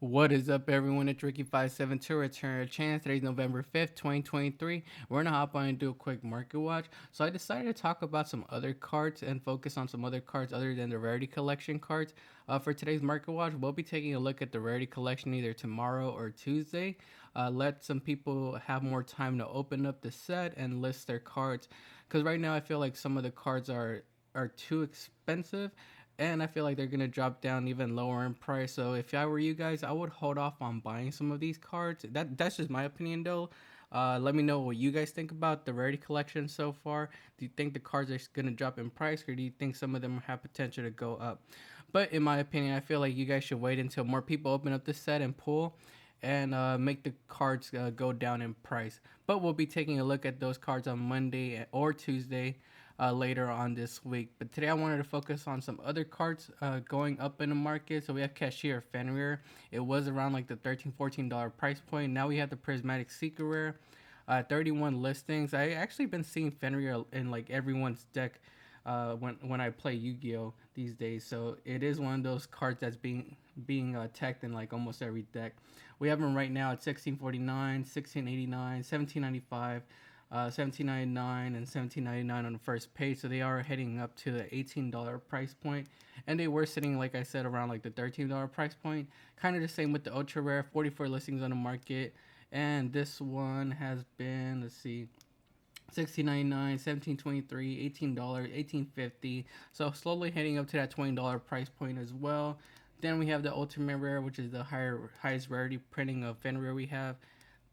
What is up, everyone? It's Ricky572 returning to Chant. Today's November 5th, 2023. We're gonna hop on and do a quick market watch. So I decided to talk about some other cards and focus on some other cards other than the Rarity Collection cards. For today's market watch, we'll be taking a look at the Rarity Collection either tomorrow or Tuesday. Let some people have more time to open up the set and list their cards. Because right now I feel like some of the cards are too expensive, and I feel like they're gonna drop down even lower in price. So if I were you guys, I would hold off on buying some of these cards. That's just my opinion though. Let me know what you guys think about the Rarity Collection so far. Do you think the cards are gonna drop in price, or do you think some of them have potential to go up? But in my opinion, I feel like you guys should wait until more people open up the set and pull, and make the cards go down in price. But we'll be taking a look at those cards on Monday or Tuesday later on this week. But today I wanted to focus on some other cards going up in the market. So we have Cashier Fenrir. It was around like the $13-14 price point. Now we have the Prismatic Secret Rare. 31 listings. I actually been seeing Fenrir in like everyone's deck when I play Yu-Gi-Oh these days. So it is one of those cards that's being teched in like almost every deck. We have them right now at 1649, 1689, 1795. 17.99 and 17.99 on the first page, so they are heading up to the $18 price point, and they were sitting, like I said, around like the $13 price point. Kind of the same with the ultra rare. 44 listings on the market, and this one has been, let's see, 16.99, 17.23, $18, 18.50. So slowly heading up to that $20 price point as well. Then we have the ultimate rare, which is the highest rarity printing of Fenrir we have.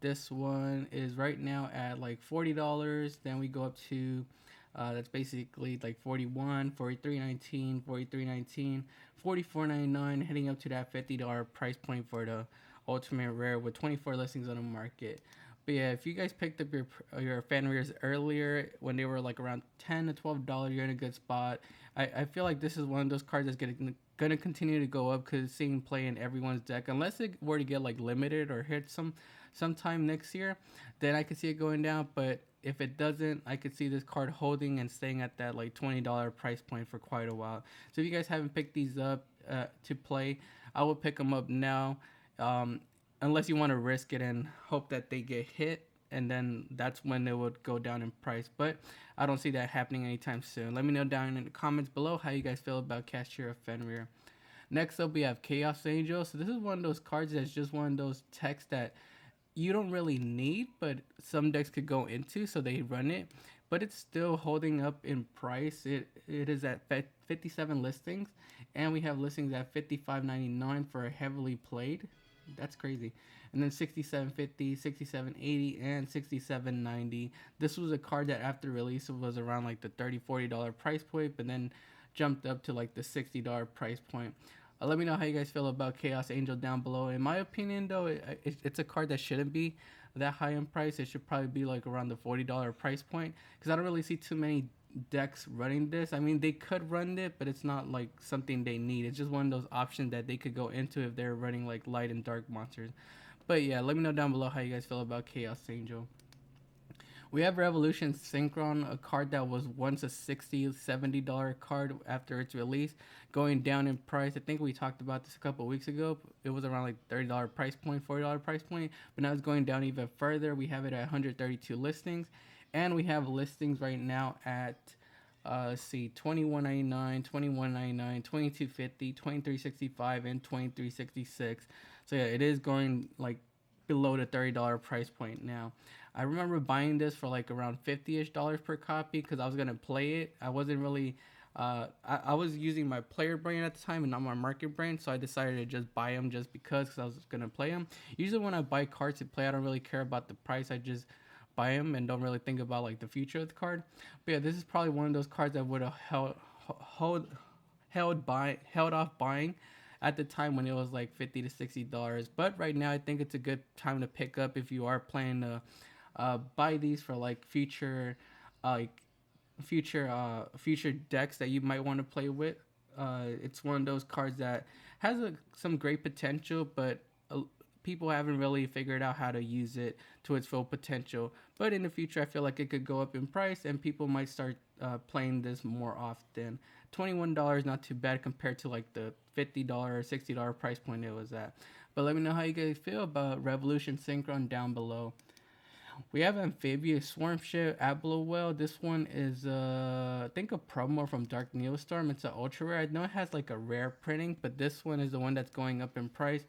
This one is right now at like $40. Then we go up to that's basically like 41, 43.19, 43.19, 44.99, heading up to that $50 price point for the ultimate rare with 24 listings on the market. But yeah, if you guys picked up your fan rares earlier when they were like around $10 to $12, you're in a good spot. I feel like this is one of those cards that's gonna continue to go up because it's seeing play in everyone's deck. Unless it were to get like limited or hit sometime next year, then I could see it going down. But if it doesn't, I could see this card holding and staying at that like $20 price point for quite a while. So if you guys haven't picked these up to play, I will pick them up now. Um, Unless you want to risk it and hope that they get hit, and then that's when it would go down in price. But I don't see that happening anytime soon. Let me know down in the comments below how you guys feel about Cashier of Fenrir. Next up, we have Chaos Angel. So this is one of those cards that's just one of those techs that you don't really need, but some decks could go into, so they run it. But it's still holding up in price. It is at 57 listings, and we have listings at 55.99 for a heavily played. That's crazy. And then 67.50, 67.80, and 67.90. This was a card that after release was around like the $30-40 price point, but then jumped up to like the $60 price point. Let me know how you guys feel about Chaos Angel down below. In my opinion, though, it's a card that shouldn't be that high in price. It should probably be like around the $40 price point because I don't really see too many decks running this. I mean, they could run it, but it's not like something they need. It's just one of those options that they could go into if they're running like light and dark monsters. But yeah, let me know down below how you guys feel about Chaos Angel. We have Revolution Synchron, a card that was once a $60-70 card after its release, going down in price. I think we talked about this a couple weeks ago. It was around like $30 price point, $40 price point, but now it's going down even further. We have it at 132 listings, and we have listings right now at let's see, 21.99, 21.99, 22.50, 23.65, and 23.66. So yeah, it is going like below the $30 price point now. I remember buying this for like around 50-ish dollars per copy because I was gonna play it. I wasn't really I was using my player brain at the time and not my market brain, so I decided to just buy them just because I was gonna play them. Usually when I buy cards to play, I don't really care about the price. I just buy them and don't really think about like the future of the card. But yeah, this is probably one of those cards that would have held off buying at the time when it was like $50 to $60. But right now, I think it's a good time to pick up if you are planning to buy these for like like future decks that you might want to play with. It's one of those cards that has some great potential, but people haven't really figured out how to use it to its full potential. But in the future, I feel like it could go up in price, and people might start playing this more often. $21 not too bad compared to like the $50 $60 price point it was at. But let me know how you guys feel about Revolution Synchron down below. We have Amphibious Swarm ship, Ablo Whale. This one is I think a promo from Dark Neostorm. It's an ultra rare. I know it has like a rare printing, but this one is the one that's going up in price.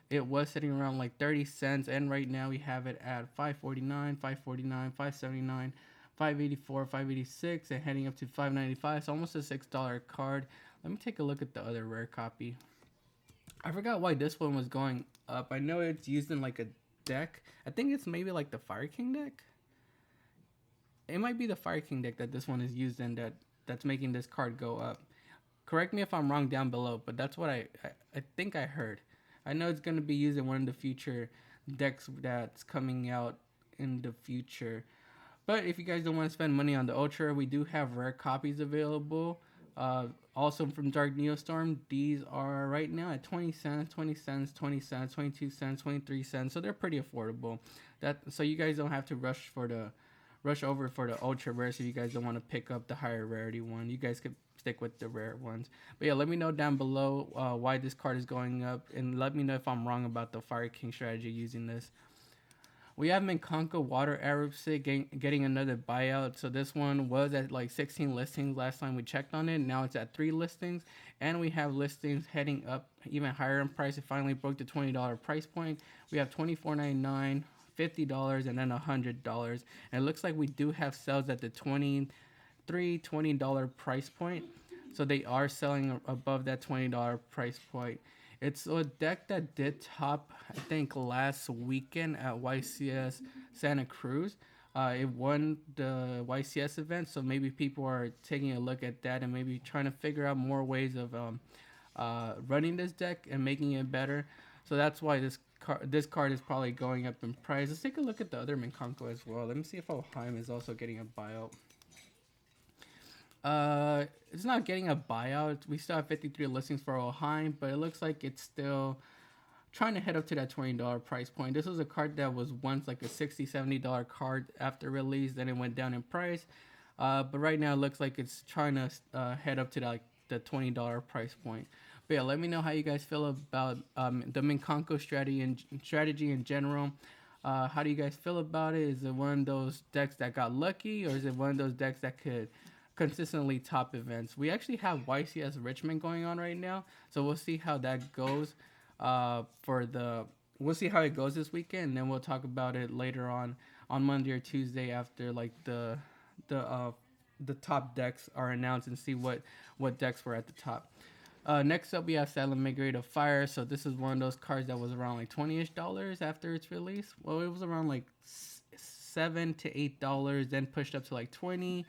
It was sitting around like 30 cents, and right now we have it at 549, 549, 579, 584, 586, and heading up to 595. So almost a $6 card. Let me take a look at the other rare copy. I forgot why this one was going up. I know it's used in like a deck. I think it's maybe like the Fire King deck. It might be the Fire King deck that this one is used in that's making this card go up. Correct me if I'm wrong down below, but that's what I think I heard. I know it's going to be used in one of the future decks that's coming out in the future. But if you guys don't want to spend money on the Ultra, we do have rare copies available. Also from Dark Neostorm, these are right now at 20 cents, 20 cents, 20 cents, 22 cents, 23 cents. So they're pretty affordable. So you guys don't have to rush over for the ultra rare. So you guys don't want to pick up the higher rarity one. You guys could stick with the rare ones. But yeah, let me know down below why this card is going up, and let me know if I'm wrong about the Fire King strategy using this. We have Minkonka Water Arab Sig getting another buyout. So this one was at like 16 listings last time we checked on it. Now it's at 3 listings. And we have listings heading up even higher in price. It finally broke the $20 price point. We have $24.99, $50, and then $100. And it looks like we do have sales at the $20 price point. So they are selling above that $20 price point. It's a deck that did top, I think, last weekend at YCS Santa Cruz. It won the YCS event, so maybe people are taking a look at that and maybe trying to figure out more ways of running this deck and making it better. So that's why this card is probably going up in price. Let's take a look at the other Minkonko as well. Let me see if Oheim is also getting a buyout. It's not getting a buyout. We still have 53 listings for Oheim, but it looks like it's still trying to head up to that $20 price point. This was a card that was once like a $60, $70 card after release, then it went down in price. But right now it looks like it's trying to head up to the $20 price point. But yeah, let me know how you guys feel about the Minkonko strategy in general. How do you guys feel about it? Is it one of those decks that got lucky, or is it one of those decks that could consistently top events? We actually have YCS Richmond going on right now, so we'll see how that goes. We'll see how it goes this weekend, and then we'll talk about it later on Monday or Tuesday after like the top decks are announced, and see what decks were at the top. Next up, we have Salem Migrate of Fire. So this is one of those cards that was around like $20-ish after its release. Well, it was around like $7 to $8, then pushed up to like 20.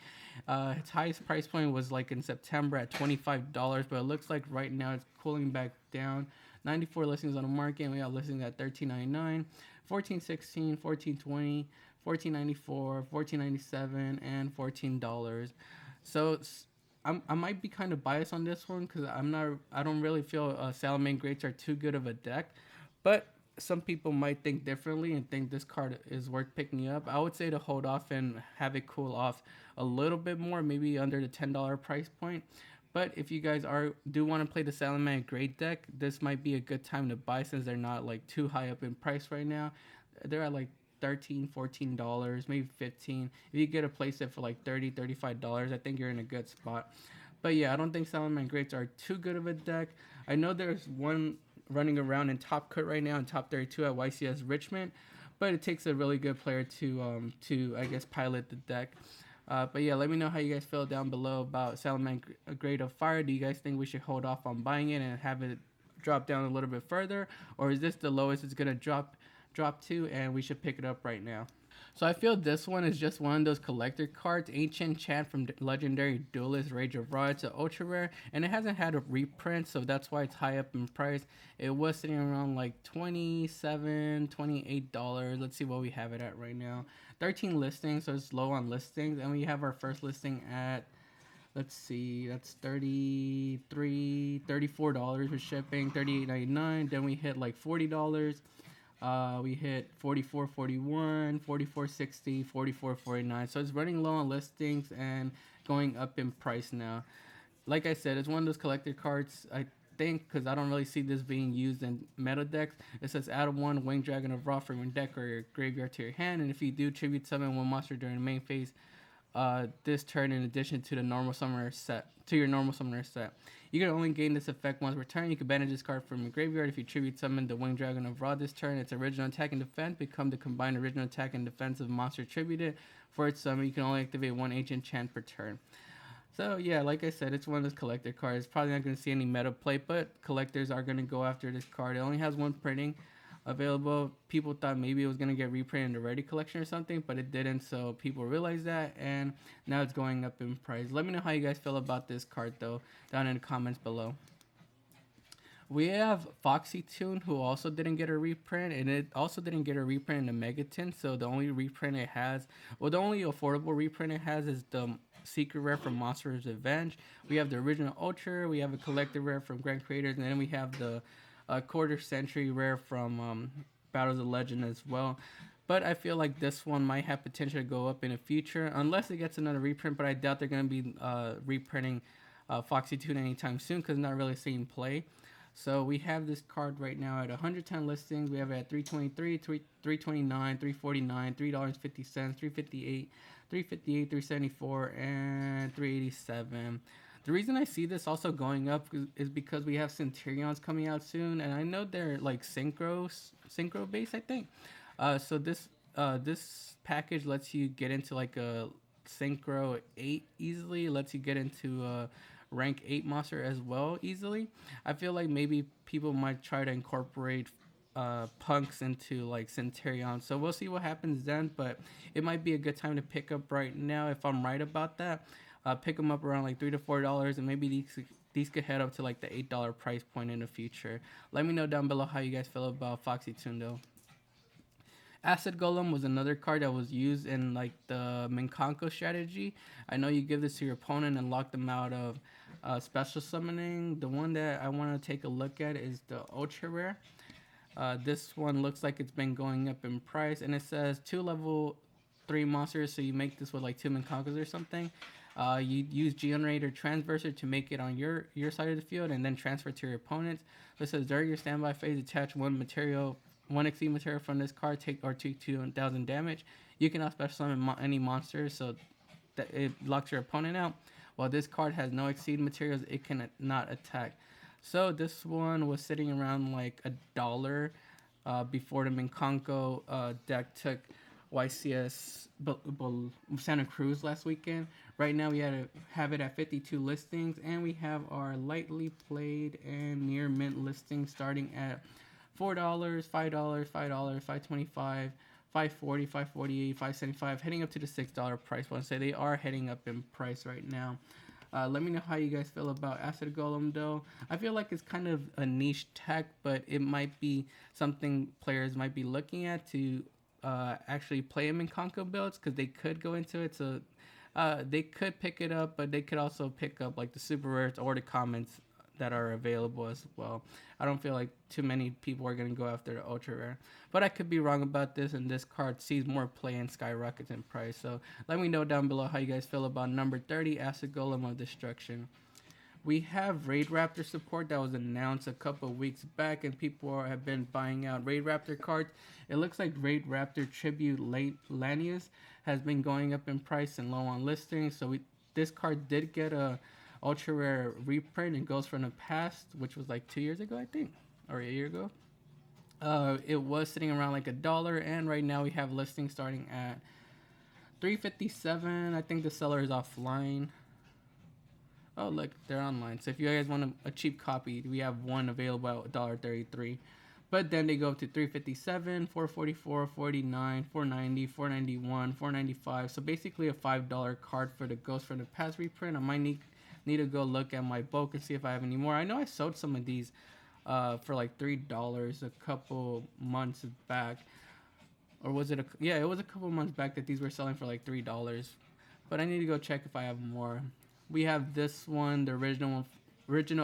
Its highest price point was like in September at $25, but it looks like right now it's cooling back down. 94 listings on the market, and we have listings at $13.99, $14.16, $14.20, $14.94, $14.97, and $14. So I might be kind of biased on this one because I don't really feel Salem Greats are too good of a deck, but some people might think differently and think this card is worth picking up. I would say to hold off and have it cool off a little bit more, maybe under the $10 price point. But if you guys do want to play the Salem Great deck, this might be a good time to buy since they're not like too high up in price right now. They're at like $13, $14, maybe $15. If you get a playset for like $30, $35, I think you're in a good spot. But yeah, I don't think Salem Greats are too good of a deck. I know there's one running around in top cut right now in top 32 at YCS Richmond, but it takes a really good player to I guess pilot the deck. But yeah, let me know how you guys feel down below about Salem Great of Fire. Do you guys think we should hold off on buying it and have it drop down a little bit further, or is this the lowest it's gonna drop to and we should pick it up right now? So I feel this one is just one of those collector cards. Ancient Chant from Legendary Duelist Rage of Raw. It's an ultra rare, and it hasn't had a reprint, so that's why it's high up in price. It was sitting around like $27, $28. Let's see what we have it at right now. 13 listings, so it's low on listings, and we have our first listing at, let's see, that's $34 for shipping, $38.99. Then we hit like $40. We hit $44.41, $44.60, $44.49. So it's running low on listings and going up in price now. Like I said, it's one of those collector cards. think, because I don't really see this being used in meta decks. It says add one Winged Dragon of Raw from your deck or your graveyard to your hand, and if you do, tribute summon one monster during the main phase this turn in addition to the normal summoner set to your normal summoner set. You can only gain this effect once per turn. You can banish this card from your graveyard if you tribute summon the Winged Dragon of Raw this turn. Its original attack and defense become the combined original attack and defense of monster attributed. For its summon, you can only activate one ancient chant per turn. So yeah, like I said, it's one of those collector cards. Probably not going to see any meta play, but collectors are going to go after this card. It only has one printing available. People thought maybe it was going to get reprinted in the Rarity Collection or something, but it didn't, so people realized that, and now it's going up in price. Let me know how you guys feel about this card, though, down in the comments below. We have Foxy Tun, who also didn't get a reprint, and it also didn't get a reprint in the Megaton, so the only reprint it has, well, the only affordable reprint it has is the secret rare from Monster's Revenge. We have the original Ultra, we have a collector rare from Grand Creators, and then we have the quarter century rare from Battles of Legend as well. But I feel like this one might have potential to go up in the future, unless it gets another reprint, but I doubt they're going to be reprinting Foxy Tun anytime soon, because it's not really seeing play. So we have this card right now at 110 listings. We have it at 323, 329, 349, $3.50, 358, 358, 374, and 387. The reason I see this also going up is because we have Centurions coming out soon, and I know they're like synchro based, I think. So this package lets you get into like a synchro 8 easily. It lets you get into rank 8 monster as well easily. I feel like maybe people might try to incorporate punks into like Centurion, so we'll see what happens then, but it might be a good time to pick up right now if I'm right about that. Pick them up around like $3 to $4, and maybe these could head up to like the $8 price point in the future. Let me know down below how you guys feel about Foxy Tun though. Acid Golem was another card that was used in like the Minkanko strategy. I know you give this to your opponent and lock them out of special summoning. The one that I want to take a look at is the Ultra Rare. This one looks like it's been going up in price, and it says 2 level 3 monsters, so you make this with like 2 Minkankos or something. You use Generator Transverser to make it on your side of the field and then transfer to your opponent's. So it says during your standby phase, attach one exceed material from this card, take 2,000 damage. You cannot special summon any monsters, so that it locks your opponent out. While this card has no exceed materials, it cannot attack. So this one was sitting around like $1 before the Minkanko deck took YCS Santa Cruz last weekend. Right now we have it at 52 listings, and we have our lightly played and near mint listings starting at $4, $5, $5, $5.25, $5.40, $5.48, $5.75, heading up to the $6 price point. So they are heading up in price right now. Let me know how you guys feel about Acid Golem though. I feel like it's kind of a niche tech, but it might be something players might be looking at to actually play them in Conco builds, because they could go into it. So they could pick it up, but they could also pick up like the super rares or the comments that are available as well. I don't feel like too many people are going to go after the ultra rare, but I could be wrong about this, and this card sees more play and skyrockets in price. So let me know down below how you guys feel about number 30, Acid Golem of Destruction. We have Raid Raptor support that was announced a couple of weeks back, and people have been buying out Raid Raptor cards. It looks like Raid Raptor Tribute Lanius has been going up in price and low on listings. So this card did get a ultra rare reprint and goes from the past, which was like 2 years ago, I think, or a year ago. It was sitting around like $1, and right now we have listings starting at $3.57. I think the seller is offline. Oh, look, they're online. So if you guys want a cheap copy, we have one available at $1.33. But then they go up to $3.57, $4.44, $4.89, $4.90, $4.91, $4.95. So basically a $5 card for the Ghost from the Past reprint. I might need to go look at my bulk and see if I have any more. I know I sold some of these for like $3 a couple months back. Or was it yeah, it was a couple months back that these were selling for like $3. But I need to go check if I have more. We have this one, the original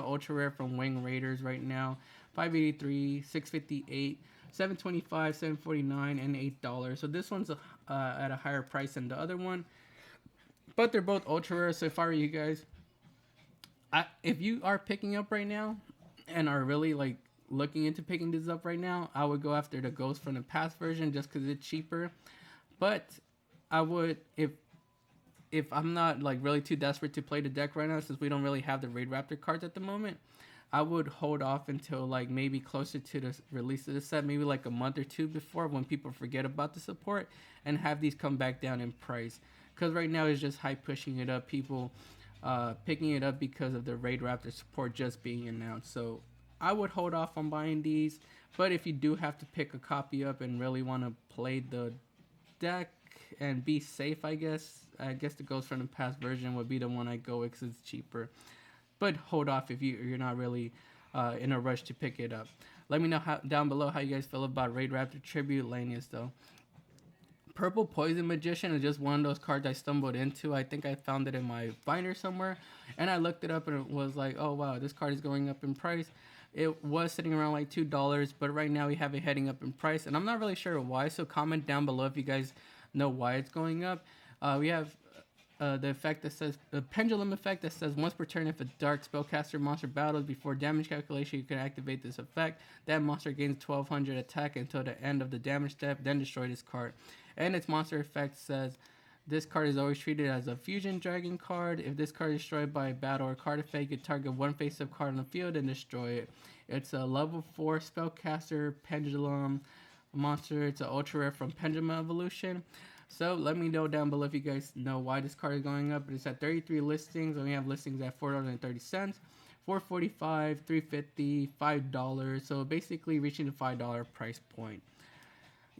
ultra rare from Wing Raiders right now, $5.83, $6.58, $7.25, $7.49, and $8. So this one's at a higher price than the other one, but they're both ultra rare. So if I were you guys, if you are picking up right now, and are really like looking into picking this up right now, I would go after the Ghost from the past version just because it's cheaper. But I would, if I'm not like really too desperate to play the deck right now, since we don't really have the Raid Raptor cards at the moment, I would hold off until like maybe closer to the release of the set, maybe like a month or two before, when people forget about the support, and have these come back down in price. Because right now it's just hype pushing it up. People picking it up because of the Raid Raptor support just being announced. So I would hold off on buying these. But if you do have to pick a copy up and really want to play the deck and be safe, I guess the Ghost from the past version would be the one I go with because it's cheaper. But hold off if you're not really in a rush to pick it up. Let me know down below how you guys feel about Raid Raptor Tribute Lanius though. Purple Poison Magician is just one of those cards I stumbled into. I think I found it in my binder somewhere, and I looked it up and it was like, oh wow, this card is going up in price. It was sitting around like $2, but right now we have it heading up in price, and I'm not really sure why. So comment down below if you guys know why it's going up. We have the effect that says the pendulum effect that says once per turn, if a dark spellcaster monster battles before damage calculation, you can activate this effect. That monster gains 1200 attack until the end of the damage step, then destroy this card. And its monster effect says this card is always treated as a fusion dragon card. If this card is destroyed by a battle or card effect, you target one face-up card on the field and destroy it. It's a level 4 spellcaster pendulum monster. It's an ultra rare from Pendulum Evolution. So let me know down below if you guys know why this card is going up. It's at 33 listings, and we have listings at $4.30, $4.45, $3.50, $5. So basically reaching the $5 price point.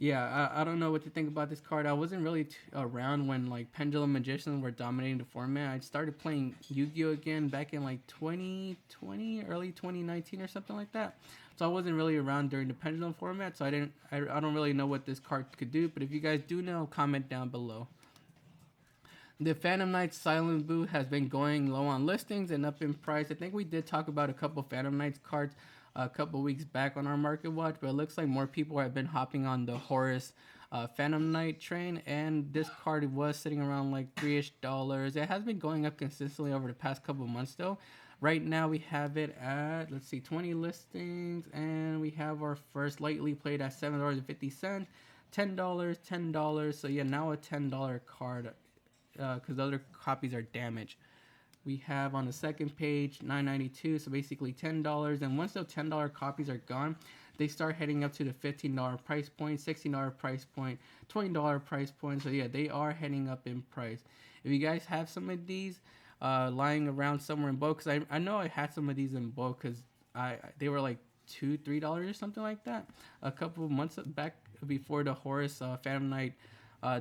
Yeah, I don't know what to think about this card. I wasn't really around when like Pendulum Magicians were dominating the format. I started playing Yu-Gi-Oh again back in like 2020, early 2019 or something like that. So I wasn't really around during the Pendulum format, so I don't really know what this card could do. But if you guys do know, comment down below. The Phantom Knights Silent Boot has been going low on listings and up in price. I think we did talk about a couple Phantom Knights cards a couple weeks back on our market watch, but it looks like more people have been hopping on the Horus Phantom Knight train, and this card was sitting around like $3-ish. It has been going up consistently over the past couple months though. Right now we have it at, let's see, 20 listings, and we have our first lightly played at $7.50, $10, $10. So yeah, now a $10 card because the other copies are damaged. We have on the second page $9.92, so basically $10. And once those $10 copies are gone, they start heading up to the $15 price point, $16 price point, $20 price point. So yeah, they are heading up in price. If you guys have some of these lying around somewhere in bulk, because I know I had some of these in bulk because they were like $2-3 or something like that a couple of months back before the Horus Phantom Knight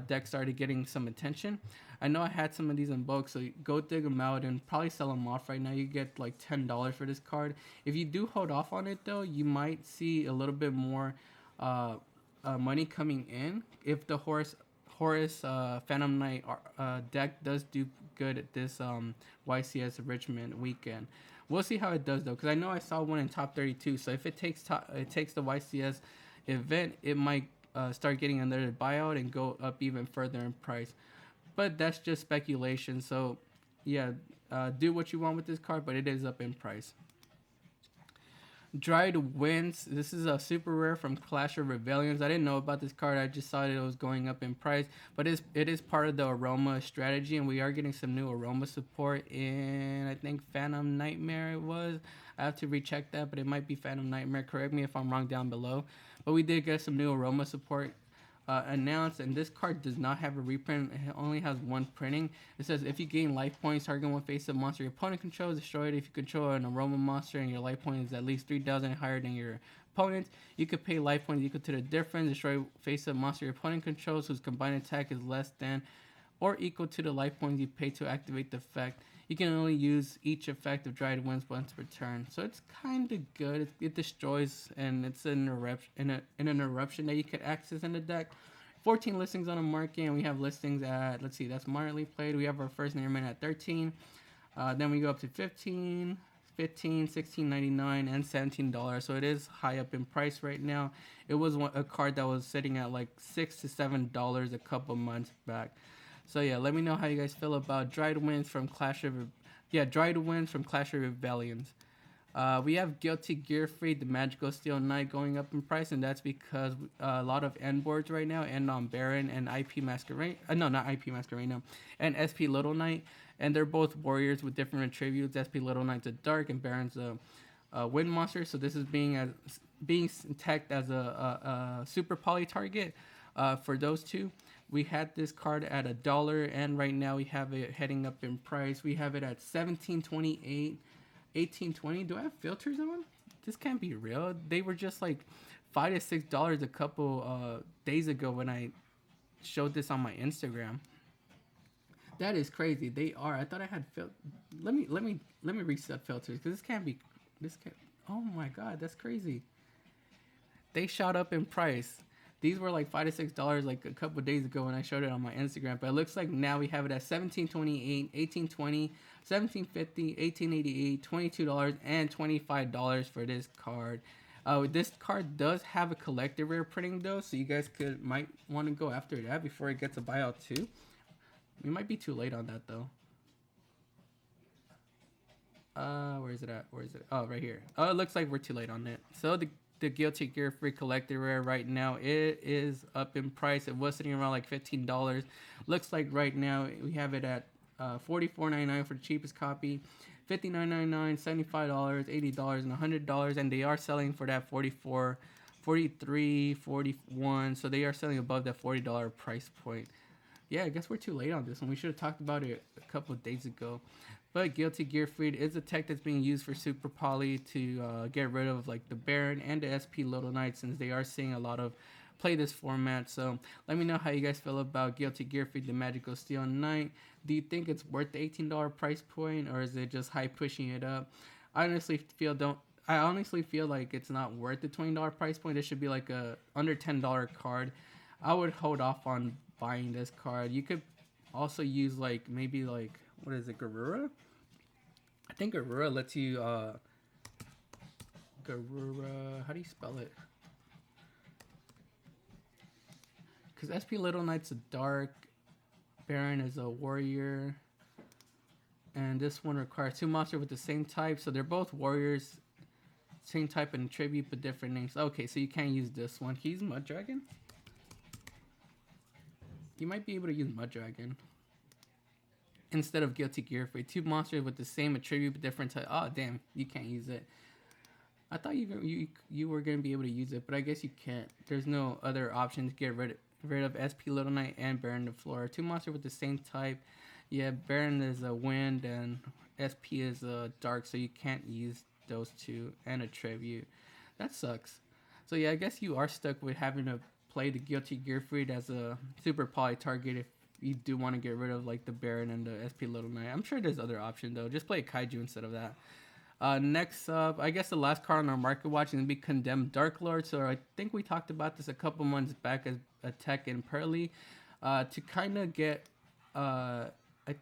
deck started getting some attention. I know I had some of these in bulk, so go dig them out and probably sell them off right now. You get like $10 for this card. If you do hold off on it though, you might see a little bit more money coming in if the Horus Phantom Knight deck does do good at this YCS Richmond weekend. We'll see how it does though, because I know I saw one in top 32. So if it takes the YCS event, it might start getting another buyout and go up even further in price. But that's just speculation. So yeah, do what you want with this card, but it is up in price. Dried Winds. This is a super rare from Clash of Rebellions. I didn't know about this card. I just saw that it was going up in price. But it is part of the Aroma strategy, and we are getting some new Aroma support in, I think, Phantom Nightmare it was. I have to recheck that, but it might be Phantom Nightmare. Correct me if I'm wrong down below. But we did get some new Aroma support announced, and this card does not have a reprint. It only has one printing. It says if you gain life points, target one face-up monster your opponent controls, destroy it. If you control an aroma monster and your life point is at least 3,000 higher than your opponent's, you could pay life points equal to the difference. Destroy face-up monster your opponent controls whose combined attack is less than or equal to the life points you pay to activate the effect. You can only use each effect of Dried Winds once per turn. So it's kind of good. It destroys, and it's an eruption that you could access in the deck. 14 listings on the market, and we have listings at, let's see, that's moderately played. We have our first Nearman at 13. Then we go up to 15, $16.99, and $17. So it is high up in price right now. It was a card that was sitting at like $6 to $7 a couple months back. So yeah, let me know how you guys feel about Dried Winds from Clash of Rebellions. We have Guilty Gear Free, the Magical Steel Knight going up in price, and that's because a lot of end boards right now end on Baron and IP Masquerade. No, not IP Masquerade, no, and SP Little Knight, and they're both warriors with different attributes. SP Little Knight's a dark, and Baron's a wind monster. So this is being tagged as a super poly target for those two. We had this card at $1, and right now we have it heading up in price. We have it at 17.28. 18.20. Do I have filters on? This can't be real. They were just like $5 to $6 a couple days ago when I showed this on my Instagram. That is crazy. They are. I thought I had Let me reset filters because this can't be. This can't. Oh my god, that's crazy. They shot up in price. These were like $5 to $6 like a couple days ago when I showed it on my Instagram. But it looks like now we have it at 17.28, 18.20, 17.50, 18.88, $22, and $25 for this card. This card does have a collector rare printing though, so you guys might want to go after that before it gets a buyout too. We might be too late on that though. Where is it at? Where is it? Oh, right here. Oh, it looks like we're too late on it. So the Guilty Gear Free collector rare right now, it is up in price. It was sitting around like $15. Looks like right now we have it at $44.99 for the cheapest copy, $59.99, $75, $80, and $100, and they are selling for that $44, $43, $41. So they are selling above that $40 price point. Yeah, I guess we're too late on this one. We should have talked about it a couple of days ago. But Guilty Gear Freed is a tech that's being used for Super Poly to get rid of like the Baron and the SP Little Knight, since they are seeing a lot of play this format. So let me know how you guys feel about Guilty Gear Freed, the Magical Steel Knight. Do you think it's worth the $18 price point, or is it just hype pushing it up? I honestly feel like it's not worth the $20 price point. It should be like a under $10 card. I would hold off on buying this card. You could also use like maybe like, what is it, Garura? I think Garura lets you Garura, how do you spell it? Because SP Little Knight's a dark, Baron is a warrior, and this one requires 2 monsters with the same type, so they're both warriors, same type and tribute but different names. Okay, so you can't use this one. Can you use Mud Dragon? You might be able to use Mud Dragon instead of Guilty Gear for 2 monsters with the same attribute but different type. Oh damn, you can't use it. I thought you were gonna be able to use it, but I guess you can't. There's no other option to get rid of SP Little Knight and Baron the Floor. 2 monsters with the same type. Yeah, Baron is a wind and SP is a dark, so you can't use those two and a tribute. That sucks. So yeah, I guess you are stuck with having to play the Guilty Gear Freed as a super poly target if you do want to get rid of like the Baron and the SP Little Knight. I'm sure there's other options though. Just play a Kaiju instead of that. Next up, I guess the last card on our market watch is going to be Condemned Dark Lord. So I think we talked about this a couple months back as a tech in Pearly. To kind of get, I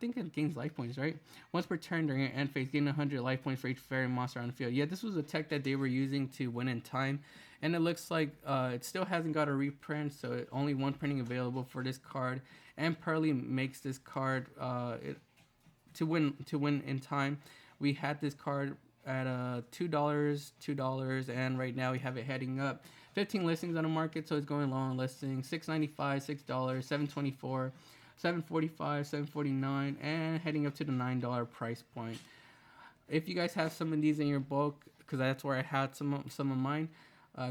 think it gains life points, right? Once per turn during your end phase, gain 100 life points for each fairy monster on the field. Yeah, this was a tech that they were using to win in time. And it looks like it still hasn't got a reprint, so only one printing available for this card. And Pearly makes this card to win in time. We had this card at $2, and right now we have it heading up. 15 listings on the market, so it's going low on listings. $6.95, $6, $7.24, $7.45, $7.49, and heading up to the $9 price point. If you guys have some of these in your bulk, because that's where I had some of mine,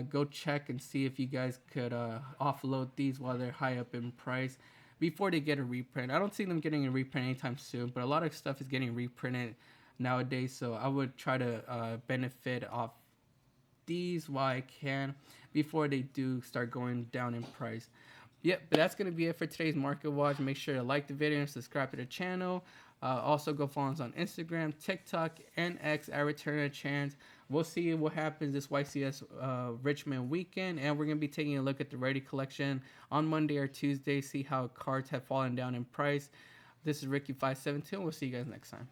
go check and see if you guys could offload these while they're high up in price before they get a reprint. I don't see them getting a reprint anytime soon, but a lot of stuff is getting reprinted nowadays, so I would try to benefit off these while I can before they do start going down in price. Yep, but that's going to be it for today's market watch. Make sure to like the video and subscribe to the channel. Also go follow us on Instagram, TikTok, and X at Return of Chant. We'll see what happens this YCS Richmond weekend, and we're going to be taking a look at the Rarity Collection on Monday or Tuesday, see how cards have fallen down in price. This is Ricky572, and we'll see you guys next time.